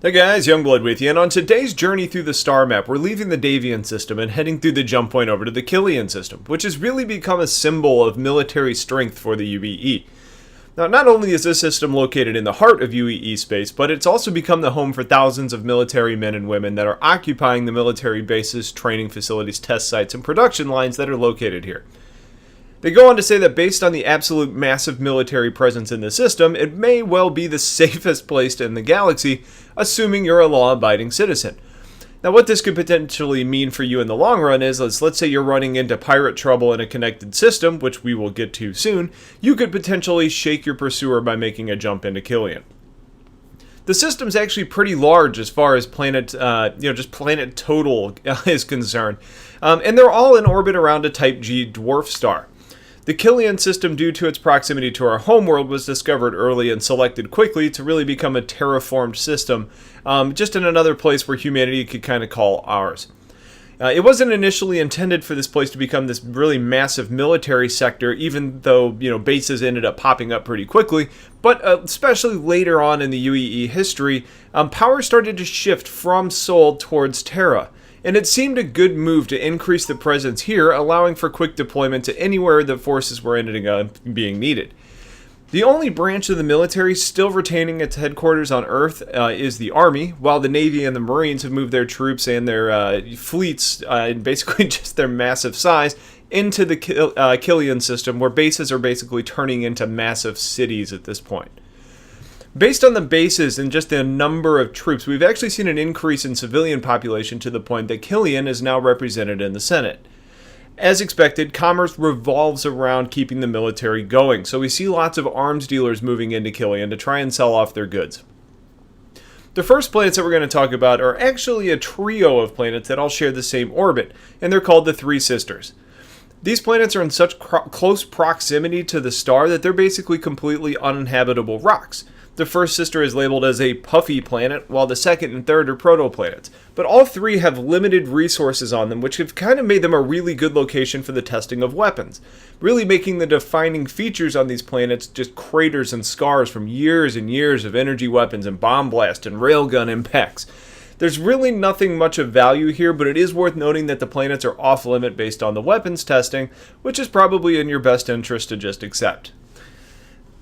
Hey guys, Youngblood with you, and on today's journey through the Starmap, we're leaving the Davian system and heading through the jump point over to the Kilian system, which has really become a symbol of military strength for the UEE. Now, not only is this system located in the heart of UEE space, but it's also become the home for thousands of military men and women that are occupying the military bases, training facilities, test sites, and production lines that are located here. They go on to say that based on the absolute massive military presence in the system, it may well be the safest place in the galaxy, assuming you're a law-abiding citizen. Now, what this could potentially mean for you in the long run is, let's say you're running into pirate trouble in a connected system, which we will get to soon, you could potentially shake your pursuer by making a jump into Kilian. The system's actually pretty large as far as planet total is concerned, and they're all in orbit around a Type G dwarf star. The Kilian system, due to its proximity to our homeworld, was discovered early and selected quickly to really become a terraformed system, just in another place where humanity could kind of call ours. It wasn't initially intended for this place to become this really massive military sector, even though, bases ended up popping up pretty quickly, but especially later on in the UEE history, power started to shift from Sol towards Terra. And it seemed a good move to increase the presence here, allowing for quick deployment to anywhere the forces were ending up being needed. The only branch of the military still retaining its headquarters on Earth is the Army, while the Navy and the Marines have moved their troops and their fleets, and basically just their massive size, into the Kilian system, where bases are basically turning into massive cities at this point. Based on the bases and just the number of troops, we've actually seen an increase in civilian population to the point that Kilian is now represented in the Senate. As expected, commerce revolves around keeping the military going, so we see lots of arms dealers moving into Kilian to try and sell off their goods. The first planets that we're going to talk about are actually a trio of planets that all share the same orbit, and they're called the Three Sisters. These planets are in such close proximity to the star that they're basically completely uninhabitable rocks. The first sister is labeled as a puffy planet, while the second and third are protoplanets. But all three have limited resources on them, which have kind of made them a really good location for the testing of weapons, really making the defining features on these planets just craters and scars from years and years of energy weapons and bomb blast and railgun impacts. There's really nothing much of value here, but it is worth noting that the planets are off-limit based on the weapons testing, which is probably in your best interest to just accept.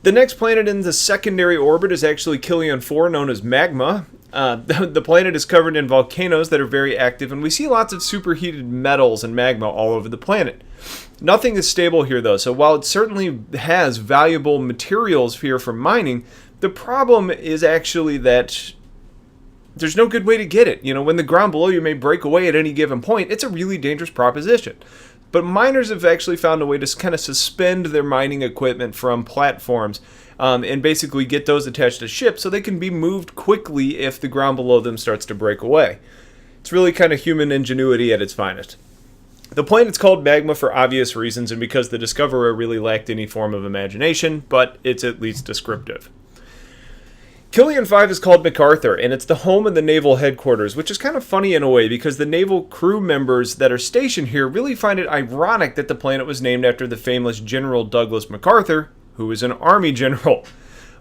The next planet in the secondary orbit is actually Kilian 4, known as Magma. The planet is covered in volcanoes that are very active, and we see lots of superheated metals and magma all over the planet. Nothing is stable here, though, so while it certainly has valuable materials here for mining, the problem is actually that there's no good way to get it. When the ground below you may break away at any given point, it's a really dangerous proposition. But miners have actually found a way to kind of suspend their mining equipment from platforms and basically get those attached to ships so they can be moved quickly if the ground below them starts to break away. It's really kind of human ingenuity at its finest. The planet's called Magma for obvious reasons and because the discoverer really lacked any form of imagination, but it's at least descriptive. Kilian 5 is called MacArthur, and it's the home of the naval headquarters, which is kind of funny in a way because the naval crew members that are stationed here really find it ironic that the planet was named after the famous General Douglas MacArthur, who was an army general.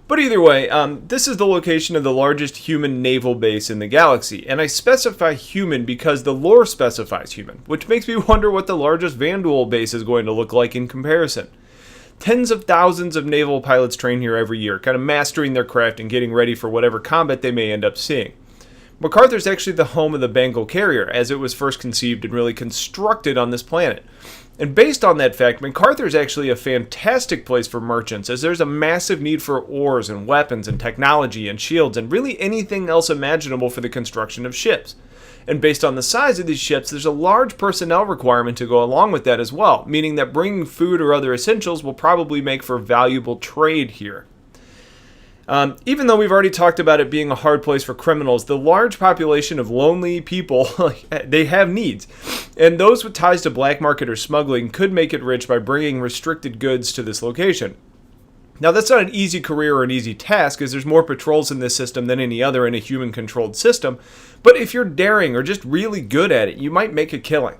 But either way, this is the location of the largest human naval base in the galaxy, and I specify human because the lore specifies human, which makes me wonder what the largest Vanduul base is going to look like in comparison. Tens of thousands of naval pilots train here every year, kind of mastering their craft and getting ready for whatever combat they may end up seeing. MacArthur is actually the home of the Bengal carrier, as it was first conceived and really constructed on this planet. And based on that fact, MacArthur is actually a fantastic place for merchants, as there's a massive need for ores and weapons and technology and shields and really anything else imaginable for the construction of ships. And based on the size of these ships, there's a large personnel requirement to go along with that as well, meaning that bringing food or other essentials will probably make for valuable trade here. Even though we've already talked about it being a hard place for criminals, the large population of lonely people, they have needs. And those with ties to black market or smuggling could make it rich by bringing restricted goods to this location. Now, that's not an easy career or an easy task, as there's more patrols in this system than any other in a human-controlled system, but if you're daring or just really good at it, you might make a killing.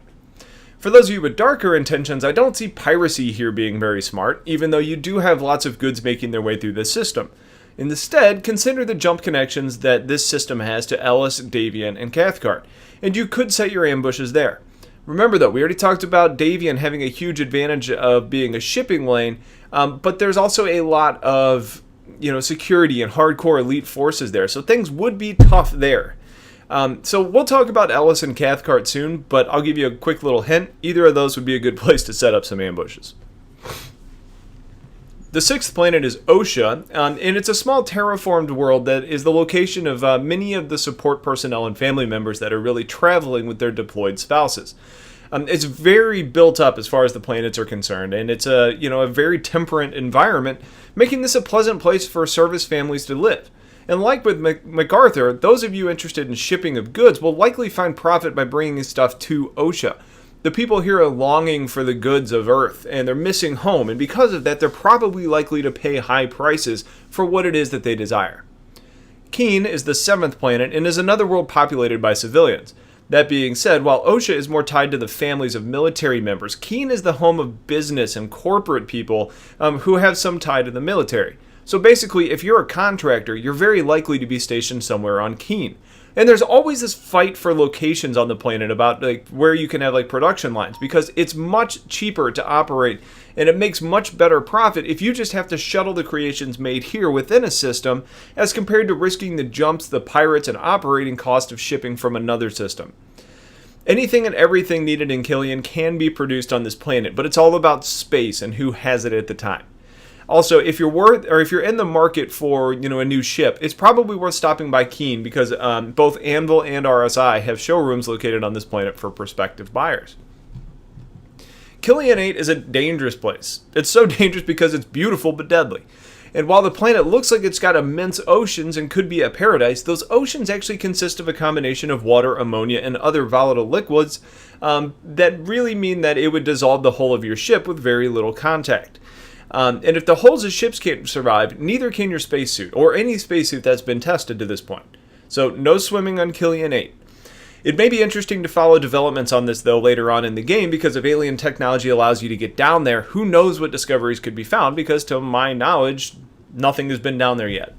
For those of you with darker intentions, I don't see piracy here being very smart, even though you do have lots of goods making their way through this system. Instead, consider the jump connections that this system has to Ellis, Davian, and Cathcart, and you could set your ambushes there. Remember though, we already talked about Davian having a huge advantage of being a shipping lane, but there's also a lot of security and hardcore elite forces there, so things would be tough there. So we'll talk about Ellis and Cathcart soon, but I'll give you a quick little hint. Either of those would be a good place to set up some ambushes. The sixth planet is Osha, and it's a small terraformed world that is the location of many of the support personnel and family members that are really traveling with their deployed spouses. It's very built up as far as the planets are concerned, and it's a very temperate environment, making this a pleasant place for service families to live. And like with MacArthur, those of you interested in shipping of goods will likely find profit by bringing stuff to Osha. The people here are longing for the goods of Earth, and they're missing home, and because of that, they're probably likely to pay high prices for what it is that they desire. Keen is the seventh planet and is another world populated by civilians. That being said, while Osha is more tied to the families of military members, Keen is the home of business and corporate people who have some tie to the military. So basically, if you're a contractor, you're very likely to be stationed somewhere on Keen. And there's always this fight for locations on the planet about where you can have production lines, because it's much cheaper to operate and it makes much better profit if you just have to shuttle the creations made here within a system as compared to risking the jumps, the pirates, and operating cost of shipping from another system. Anything and everything needed in Kilian can be produced on this planet, but it's all about space and who has it at the time. Also, if you're in the market for a new ship, it's probably worth stopping by Keen, because both Anvil and RSI have showrooms located on this planet for prospective buyers. Kilian 8 is a dangerous place. It's so dangerous because it's beautiful but deadly. And while the planet looks like it's got immense oceans and could be a paradise, those oceans actually consist of a combination of water, ammonia, and other volatile liquids that really mean that it would dissolve the hull of your ship with very little contact. And if the hulls of ships can't survive, neither can your spacesuit, or any spacesuit that's been tested to this point. So no swimming on Kilian 8. It may be interesting to follow developments on this, though, later on in the game, because if alien technology allows you to get down there, who knows what discoveries could be found, because to my knowledge, nothing has been down there yet.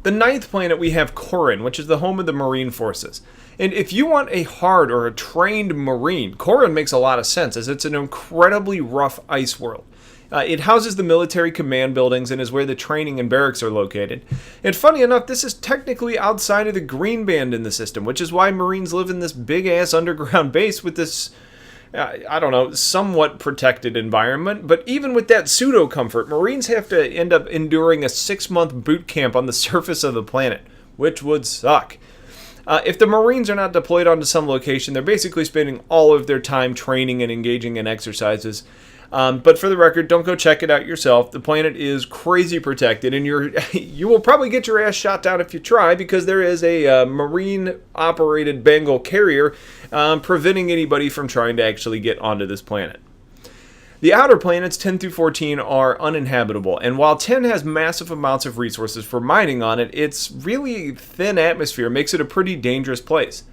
The ninth planet, we have Corin, which is the home of the Marine Forces. And if you want a hard or a trained Marine, Corin makes a lot of sense, as it's an incredibly rough ice world. It houses the military command buildings and is where the training and barracks are located. And funny enough, this is technically outside of the green band in the system, which is why Marines live in this big-ass underground base with this, somewhat protected environment. But even with that pseudo-comfort, Marines have to end up enduring a 6-month boot camp on the surface of the planet, which would suck. If the Marines are not deployed onto some location, they're basically spending all of their time training and engaging in exercises. But for the record, don't go check it out yourself. The planet is crazy protected, and you will probably get your ass shot down if you try, because there is a Marine-operated Bengal carrier preventing anybody from trying to actually get onto this planet. The outer planets, 10 through 14, are uninhabitable, and while 10 has massive amounts of resources for mining on it, its really thin atmosphere makes it a pretty dangerous place.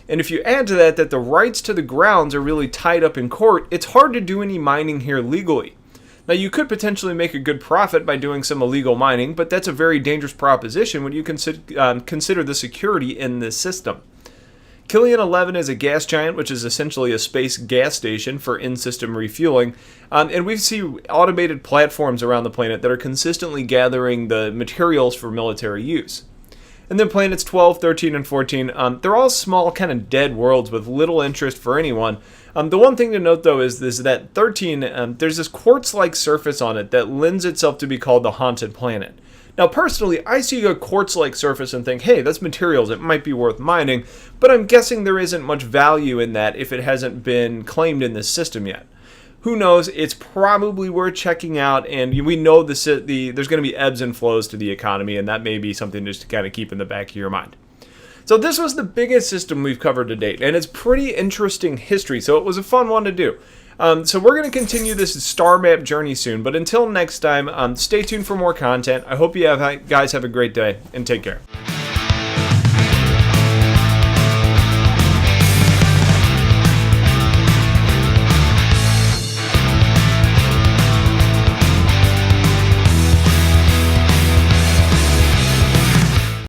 And if you add to that the rights to the grounds are really tied up in court, it's hard to do any mining here legally. Now, you could potentially make a good profit by doing some illegal mining, but that's a very dangerous proposition when you consider the security in this system. Kilian 11 is a gas giant, which is essentially a space gas station for in-system refueling, and we see automated platforms around the planet that are consistently gathering the materials for military use. And then planets 12, 13, and 14, they're all small, kind of dead worlds with little interest for anyone. The one thing to note, though, is that 13, there's this quartz-like surface on it that lends itself to be called the Haunted Planet. Now, personally, I see a quartz-like surface and think, hey, that's materials, it might be worth mining, but I'm guessing there isn't much value in that if it hasn't been claimed in this system yet. Who knows? It's probably worth checking out, and we know there's going to be ebbs and flows to the economy, and that may be something just to kind of keep in the back of your mind. So this was the biggest system we've covered to date, and it's pretty interesting history, so it was a fun one to do. So we're going to continue this Starmap journey soon, but until next time, stay tuned for more content. I hope you guys have a great day, and take care.